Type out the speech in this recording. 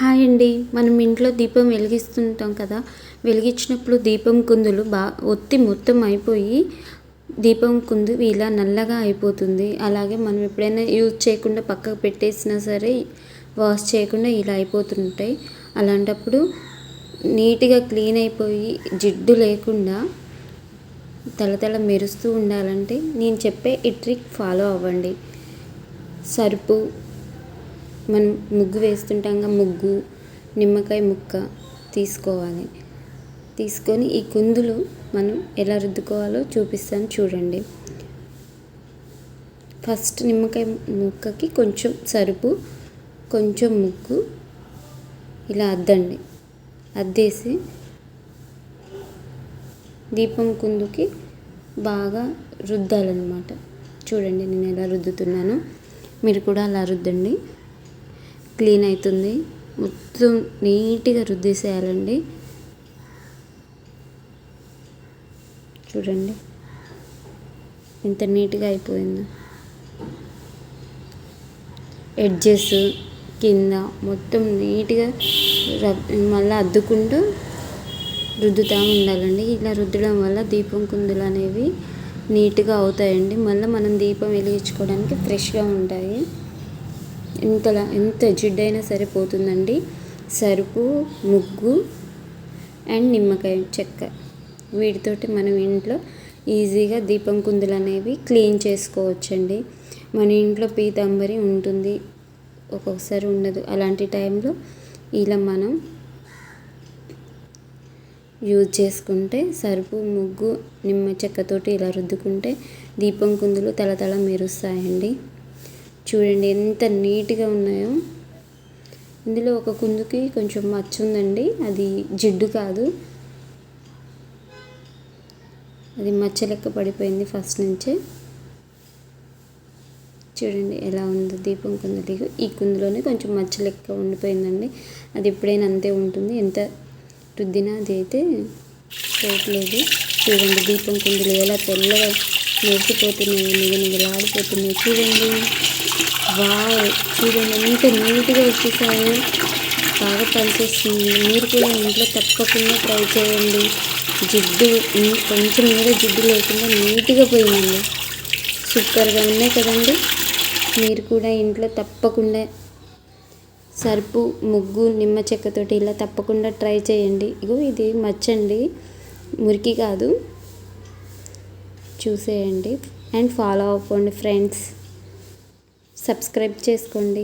Hi అండి. మనం ఇంట్లో దీపం వెలిగిస్తుంటాం కదా. వెలిగించినప్పుడు దీపం కుందులు ఒత్తి మొత్తం అయిపోయి దీపం కుందు ఇలా నల్లగా అయిపోతుంది. అలాగే మనం ఎప్పుడైనా యూజ్ చేయకుండా పక్కకు పెట్టేసినా సరే వాష్ చేయకుండా ఇలా అయిపోతుంటాయి. అలాంటప్పుడు నీట్గా క్లీన్ అయిపోయి జిడ్డు లేకుండా తలతల మెరుస్తూ ఉండాలంటే నేను చెప్పే ఈ ట్రిక్ ఫాలో అవ్వండి. సరుపు, మనం ముగ్గు వేస్తుంటాంగా, ముగ్గు, నిమ్మకాయ ముక్క తీసుకోవాలి. తీసుకొని ఈ కుందులు మనం ఎలా రుద్దుకోవాలో చూపిస్తాను చూడండి. ఫస్ట్ నిమ్మకాయ ముక్కకి కొంచెం సరుపు, కొంచెం ముగ్గు ఇలా అద్దండి. అద్దేసి దీపం కుందుకి బాగా రుద్దాలన్నమాట. చూడండి నేను ఎలా రుద్దుతున్నాను, మీరు కూడా అలా రుద్దండి. క్లీన్ అవుతుంది. మొత్తం నీట్గా రుద్దేసేయాలండి. చూడండి ఎంత నీట్గా అయిపోయిందో. ఎడ్జెస్ కింద మొత్తం నీట్గా మళ్ళీ అద్దుకుంటూ రుద్దుతూ ఉండాలండి. ఇలా రుద్దడం వల్ల దీపం కుందులు అనేవి నీట్గా అవుతాయండి. మళ్ళీ మనం దీపం వెలిగించుకోవడానికి ఫ్రెష్గా ఉంటాయి. ఎంత జిడ్డైనా సరిపోతుందండి. సరుపు, ముగ్గు అండ్ నిమ్మకాయ చెక్క, వీటితోటి మనం ఇంట్లో ఈజీగా దీపం కుందులు అనేవి క్లీన్ చేసుకోవచ్చండి. మన ఇంట్లో పీతాంబరి ఉంటుంది, ఒక్కొక్కసారి ఉండదు. అలాంటి టైంలో ఇలా మనం యూజ్ చేసుకుంటే సరుపు, ముగ్గు, నిమ్మ చెక్కతోటి ఇలా రుద్దుకుంటే దీపం కుందులు తలతల మెరుస్తాయండి. చూడండి ఎంత నీట్గా ఉన్నాయో. ఇందులో ఒక కుందుకి కొంచెం మచ్చ ఉందండి, అది జిడ్డు కాదు, అది మచ్చ లెక్క పడిపోయింది ఫస్ట్ నుంచే. చూడండి ఎలా ఉందో దీపం కుందులు. ఈ కుందులోనే కొంచెం మచ్చ లెక్క ఉండిపోయిందండి. అది ఎప్పుడైనా అంతే ఉంటుంది, ఎంత రుద్దినా అది అయితే పోవట్లేదు. చూడండి దీపం కుందులు ఎలా తెల్లగా మెరిసిపోతున్నాయి, నిగనిగలాడిపోతున్నాయి. చూడండి, వావ్, చూడండి ఎంత నీట్గా వచ్చేసాయో. బాగా పనిచేస్తుంది. మీరు కూడా ఇంట్లో తప్పకుండా ట్రై చేయండి. జిడ్డు కొంచెం కూడా జిడ్డు లేకుండా నీట్గా పోయిందండి. సూపర్గా ఉన్నాయి కదండి. మీరు కూడా ఇంట్లో తప్పకుండా సరుపు, ముగ్గు, నిమ్మ చెక్కతోటి ఇలా తప్పకుండా ట్రై చేయండి. ఇగో ఇది మచ్చండి, మురికి కాదు. చూసేయండి అండ్ ఫాలో అవ్వండి ఫ్రెండ్స్. సబ్స్క్రైబ్ చేసుకోండి.